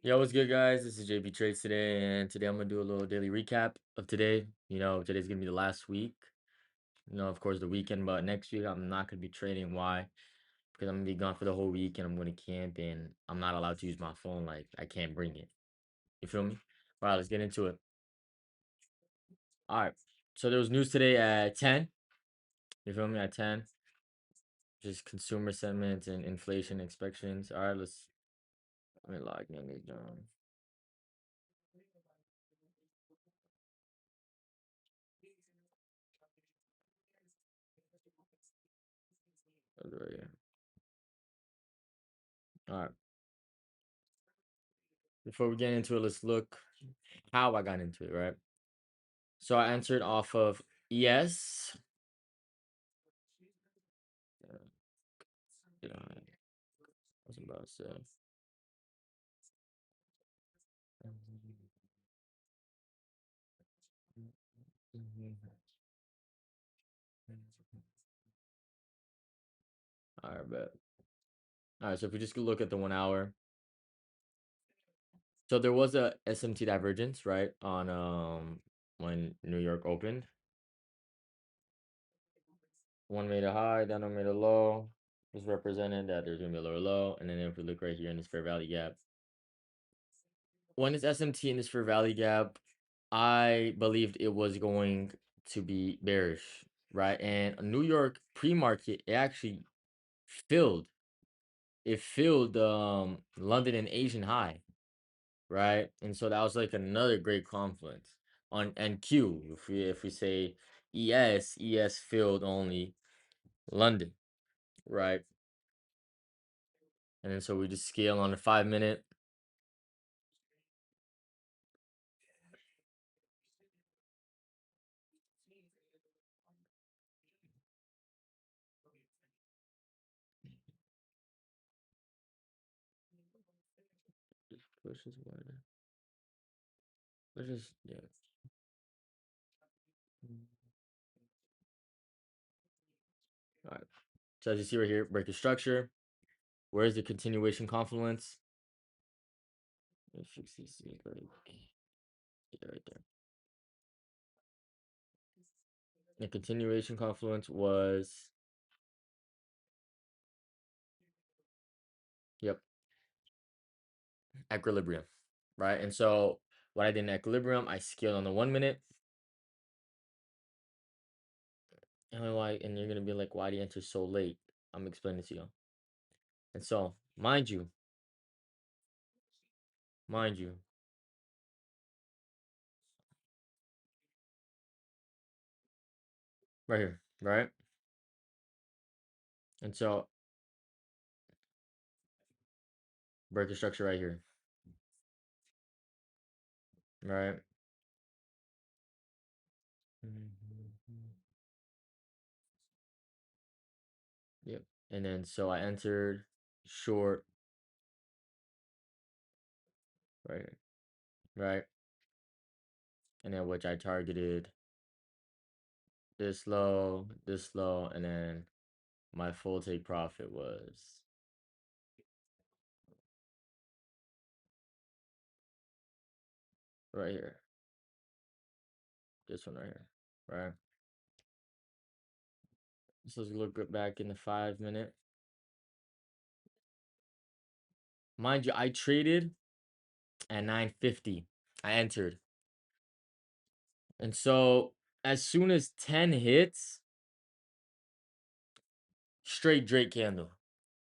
Yo, what's good, guys? This is JB Trades today, and today I'm gonna do a little daily recap of today. Today's gonna be the last week. Of course, the weekend, but next week I'm not gonna be trading. Why? Because I'm gonna be gone for the whole week, and I'm gonna camp, and I'm not allowed to use my phone. Like I can't bring it. You feel me? All right, let's get into it. All right. So there was news today at 10. You feel me? At 10, just consumer sentiment and inflation expectations. All right, let me log in this down. All right. Before we get into it, let's look how I got into it, right? So I answered off of yes. Did I was about to say. All right, bet. All right, so if we just look at the 1 hour, so there was a SMT divergence, right, on when New York opened. One made a high, then one made a low. Was represented that there's gonna be a lower low, and then if we look right here in this fair value gap, when it's SMT in this fair value gap, I believed it was going to be bearish, right? And New York pre-market, it actually filled. It filled London and Asian high, right? And so that was like another great confluence on NQ. If we say ES filled only London, right? And then so we just scale on the 5 minute. Just pushes wider. Let's just yeah. All right. So as you see right here, break the structure. Where's the continuation confluence? If you see like yeah, right there. The continuation confluence was yep, equilibrium, right? And so what I did in equilibrium, I scaled on the 1 minute. And you're gonna be like, why do you enter so late? I'm explaining to you. And so, mind you, right here, right? And so break the structure right here, right? Yep. And then so I entered short right here, right? And then which I targeted this low, and then my full take profit was right here. This one right here, right? So let's look back in the 5 minute. Mind you, I traded at 950. I entered. And so as soon as 10 hits, straight Drake candle.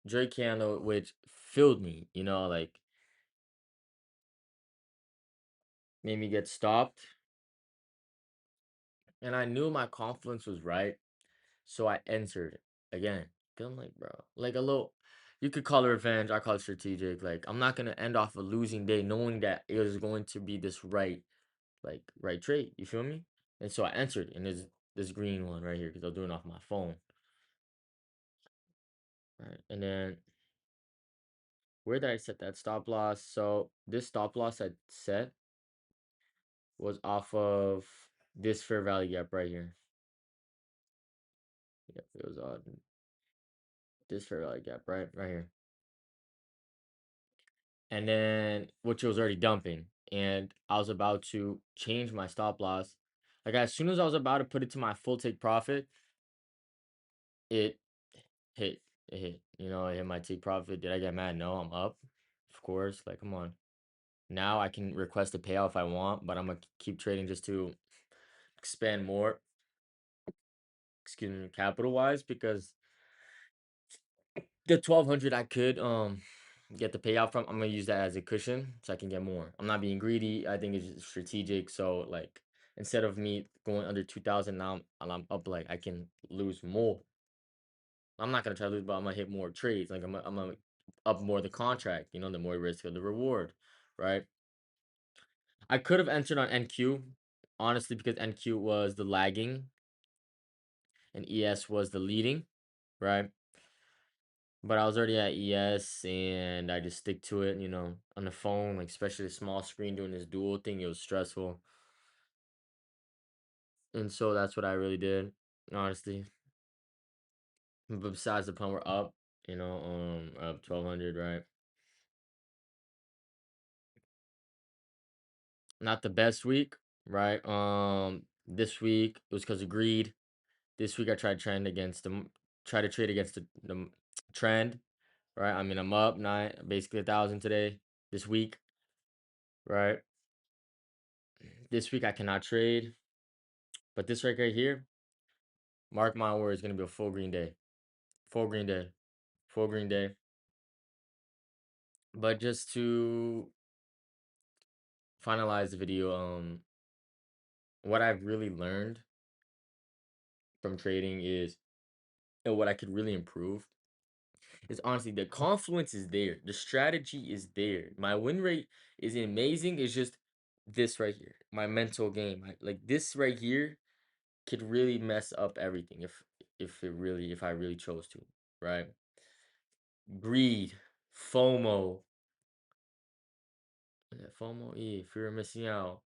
Drake candle, which filled me, like made me get stopped. And I knew my confidence was right. So I entered again. 'Cause I'm like, bro, like a little, you could call it revenge. I call it strategic. Like, I'm not going to end off a losing day knowing that it was going to be this right trade. You feel me? And so I entered, and there's this green one right here because I'm doing it off my phone. Right. And then where did I set that stop loss? So this stop loss I set was off of this fair value gap right here. Yep, it was on this fair value gap right here. and then which was already dumping, and I was about to change my stop loss. Like as soon as I was about to put it to my full take profit, it hit. It hit. It hit my take profit. Did I get mad? No, I'm up. Of course. Like, come on. Now I can request a payout if I want, but I'm gonna keep trading just to expand more, excuse me, capital wise, because the 1200 I could get the payout from, I'm gonna use that as a cushion so I can get more. I'm not being greedy. I think it's just strategic. So like instead of me going under 2000 now, I'm up, like I can lose more. I'm not gonna try to lose, but I'm gonna hit more trades. Like I'm gonna up more the contract. The more risk of the reward, right? I could have entered on NQ, honestly, because NQ was the lagging and ES was the leading, right? But I was already at ES and I just stick to it, on the phone, like especially the small screen doing this dual thing, it was stressful. And so that's what I really did, honestly. But besides the point we're up, up 1200, right? Not the best week, right? This week it was because of greed. This week I tried trend against try to trade against the trend, right? I mean, I'm up basically 1,000 today, this week, right? This week I cannot trade, but this right here, mark my word, is gonna be a full green day, full green day, full green day. But just to finalize the video, what I've really learned from trading is, and what I could really improve is honestly the confluence is there, the strategy is there. My win rate is amazing. It's just this right here, my mental game. Like this right here could really mess up everything if I really chose to, right? Greed, FOMO, FOMO, fear of missing out,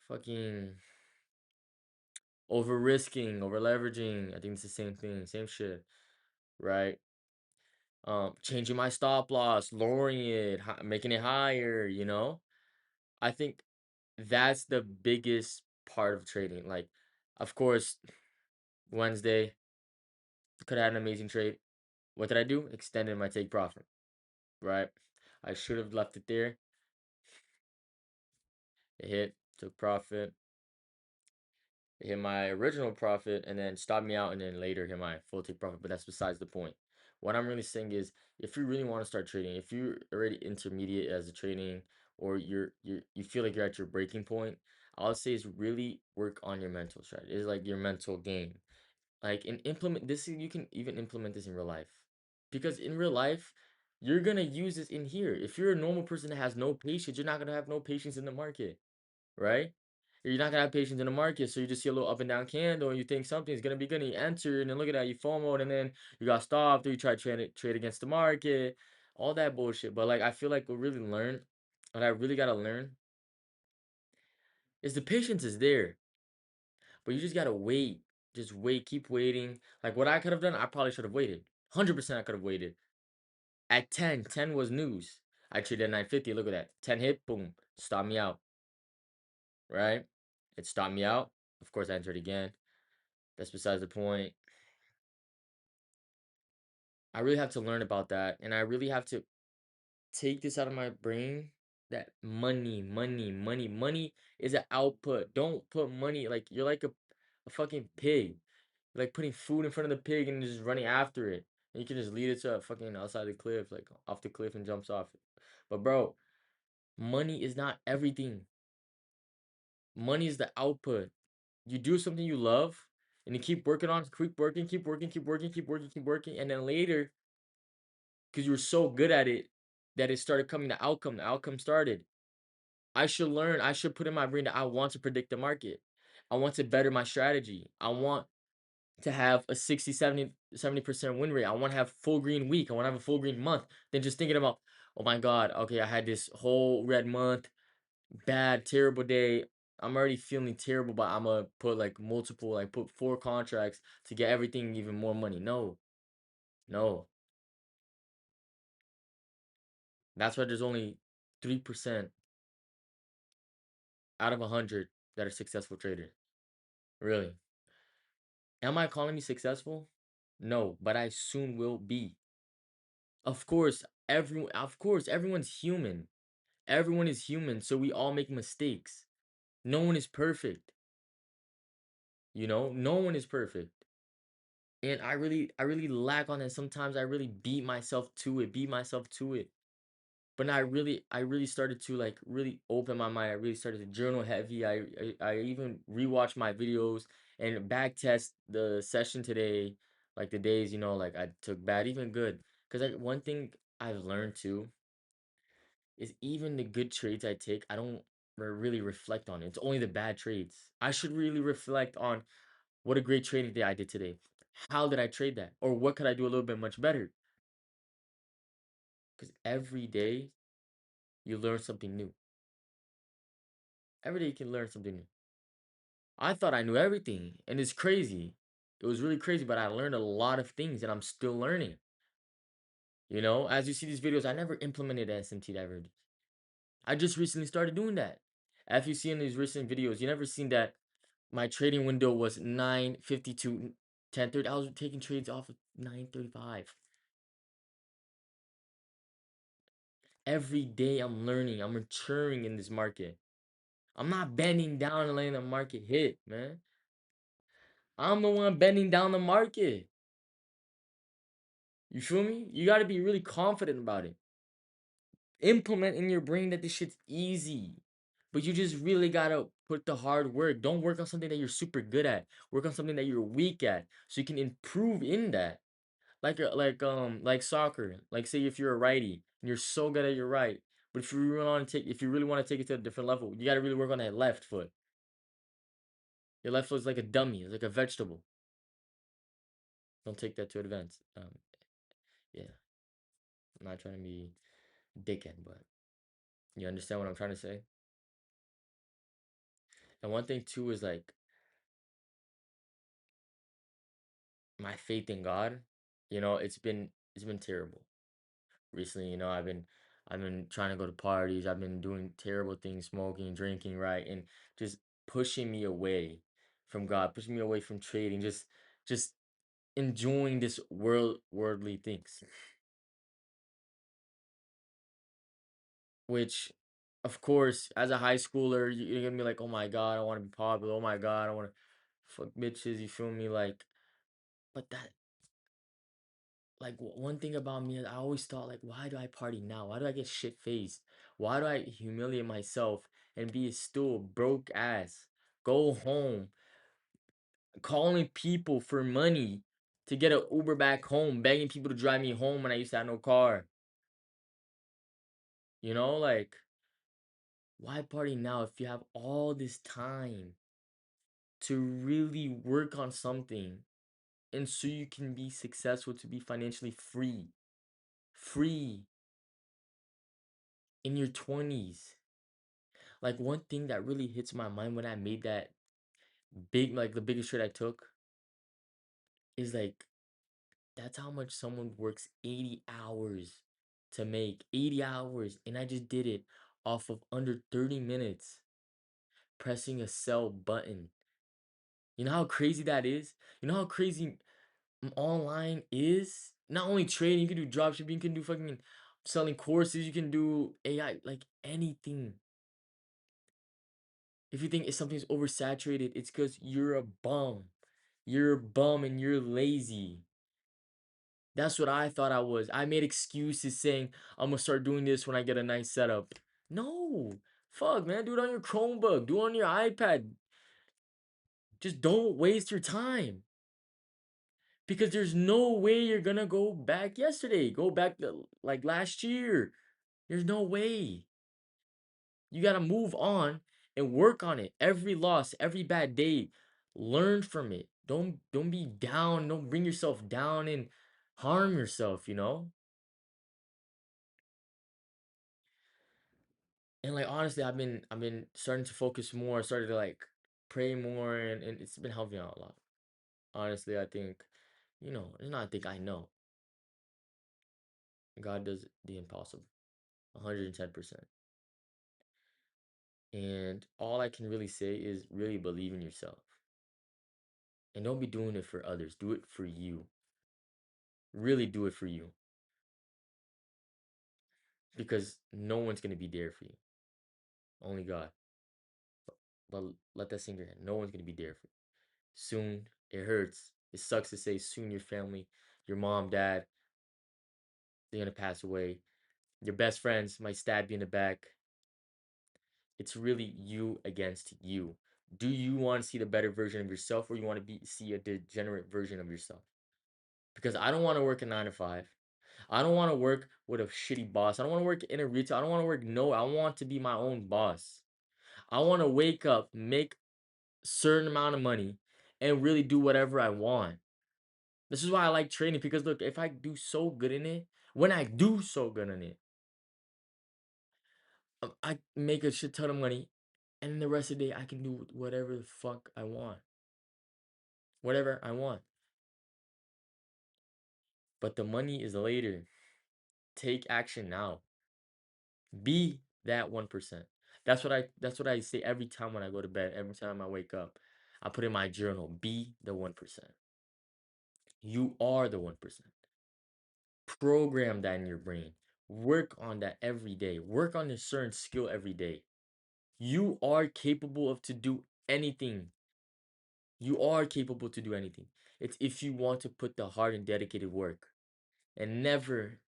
fucking over risking, over leveraging. I think it's the same thing, same shit, right? Changing my stop loss, lowering it, making it higher. I think that's the biggest part of trading. Like, of course, Wednesday could have had an amazing trade. What did I do? Extended my take profit, right? I should have left it there. It hit, took profit, it hit my original profit, and then stopped me out, and then later hit my full take profit. But that's besides the point. What I'm really saying is, if you really want to start trading, if you're already intermediate as a trading, or you feel like you're at your breaking point, I would say is really work on your mental strategy. It's like your mental game. Like, and implement this. You can even implement this in real life, because in real life, you're gonna use this in here. If you're a normal person that has no patience, you're not gonna have no patience in the market, right? You're not gonna have patience in the market, so you just see a little up and down candle, and you think something's gonna be good, and you enter, and then look at that, you FOMO, and then you got stopped, or you try to trade against the market, all that bullshit. But like, I feel like what I really gotta learn is the patience is there, but you just gotta wait. Just wait, keep waiting. Like what I could have done, I probably should have waited. 100% I could have waited. At 10 was news. I traded at 950. Look at that. 10 hit, boom, stop me out, right? It stopped me out. Of course, I entered again. That's besides the point. I really have to learn about that, and I really have to take this out of my brain that money is an output. Don't put money like you're like a fucking pig. You're like putting food in front of the pig and just running after it. And you can just lead it to a fucking outside the cliff, like off the cliff and jumps off it. But bro, money is not everything. Money is the output. You do something you love and you keep working on, keep working, keep working, keep working, keep working, keep working, and then later, because you were so good at it that it started coming to outcome. The outcome started. I should learn, I should put in my brain that I want to predict the market. I want to better my strategy. I want to have a 60, 70% win rate. I want to have full green week. I want to have a full green month. Then just thinking about, oh my God, okay, I had this whole red month, bad, terrible day. I'm already feeling terrible, but I'm gonna put like multiple, like put 4 contracts to get everything even more money. No, no. That's why there's only 3% out of 100 that are successful traders. Really. Am I calling me successful? No, but I soon will be. Of course, everyone's human. Everyone is human, so we all make mistakes. No one is perfect. No one is perfect. And I really lack on it. Sometimes I really beat myself to it. But now I really started to like really open my mind. I really started to journal heavy. I even rewatched my videos and back test the session today, like the days, like I took bad, even good. Because one thing I've learned too is even the good trades I take, I don't really reflect on it. It's only the bad trades. I should really reflect on what a great trading day I did today. How did I trade that? Or what could I do a little bit much better? Because every day you learn something new. Every day you can learn something new. I thought I knew everything, and it's crazy. It was really crazy, but I learned a lot of things, and I'm still learning. As you see these videos, I never implemented SMT divergence. I just recently started doing that. If you see in these recent videos, you never seen that my trading window was 9:52, 10:30. I was taking trades off of 9:35. Every day I'm learning, I'm maturing in this market. I'm not bending down and letting the market hit, man. I'm the one bending down the market. You feel me? You got to be really confident about it. Implement in your brain that this shit's easy. But you just really got to put the hard work. Don't work on something that you're super good at. Work on something that you're weak at so you can improve in that. Like soccer. Like say if you're a righty and you're so good at your right, but if you really want to take it to a different level, you got to really work on that left foot. Your left foot is like a dummy. It's like a vegetable. Don't take that too advanced. Yeah, I'm not trying to be dickhead, but you understand what I'm trying to say? And one thing too is like my faith in God. It's been terrible recently. I've been trying to go to parties. I've been doing terrible things, smoking, drinking, right, and just pushing me away from God, pushing me away from trading, just enjoying this worldly things, which. Of course, as a high schooler, you're gonna be like, "Oh my God, I want to be popular. Oh my God, I want to fuck bitches." You feel me? But one thing about me is I always thought like, why do I party now? Why do I get shit faced? Why do I humiliate myself and be still broke ass? Go home, calling people for money to get an Uber back home, begging people to drive me home when I used to have no car. Like why party now if you have all this time to really work on something and so you can be successful to be financially free? Free in your 20s. Like one thing that really hits my mind when I made that like the biggest trade I took is like that's how much someone works 80 hours to make 80 hours. And I just did it off of under 30 minutes pressing a sell button. You know how crazy that is? You know how crazy online is? Not only trading, you can do dropshipping, you can do fucking selling courses, you can do AI, like anything. If you think something's oversaturated, it's because you're a bum. You're a bum and you're lazy. That's what I thought I was. I made excuses saying I'm gonna start doing this when I get a nice setup. No. Fuck, man. Do it on your Chromebook. Do it on your iPad. Just don't waste your time. Because there's no way you're gonna go back yesterday. Go back to like last year. There's no way. You gotta move on and work on it. Every loss, every bad day, learn from it. Don't be down. Don't bring yourself down and harm yourself. And like honestly, I've been starting to focus more, started to like pray more, and it's been helping out a lot. Honestly, I think, it's not I think I know. God does the impossible. 110%. And all I can really say is really believe in yourself. And don't be doing it for others. Do it for you. Really do it for you. Because no one's going to be there for you. Only God. But let that sink in your head. No one's going to be there for you. Soon, it hurts. It sucks to say soon your family, your mom, dad, they're going to pass away. Your best friends might stab you in the back. It's really you against you. Do you want to see the better version of yourself, or you want to see a degenerate version of yourself? Because I don't want to work a 9 to 5. I don't want to work with a shitty boss. I don't want to work in a retail. I don't want to work. No, I want to be my own boss. I want to wake up, make a certain amount of money, and really do whatever I want. This is why I like trading, because look, if I do so good in it, when I do so good in it, I make a shit ton of money, and the rest of the day I can do whatever the fuck I want. Whatever I want. But the money is later. Take action now. Be that 1%. That's what I say every time when I go to bed, every time I wake up. I put in my journal, be the 1%. You are the 1%. Program that in your brain. Work on that every day. Work on a certain skill every day. You are capable of to do anything. You are capable to do anything. It's if you want to put the hard and dedicated work. And never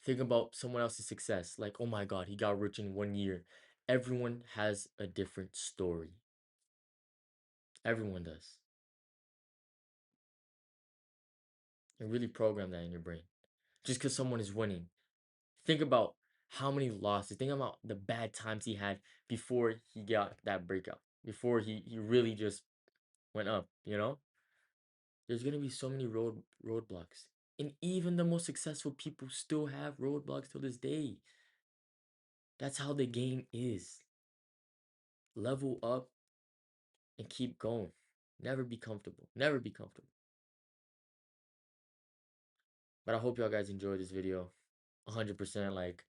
think about someone else's success. Like, oh my God, he got rich in 1 year. Everyone has a different story. Everyone does. And really program that in your brain. Just because someone is winning. Think about how many losses. Think about the bad times he had before he got that breakout. Before he really just went up, you know? There's gonna be so many roadblocks. And even the most successful people still have roadblocks till this day. That's how the game is. Level up and keep going. Never be comfortable. Never be comfortable. But I hope y'all guys enjoyed this video. 100%. Like,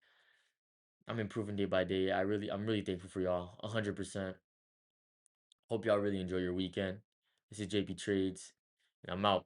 I'm improving day by day. I'm really thankful for y'all. 100%. Hope y'all really enjoy your weekend. This is JP Trades, and I'm out.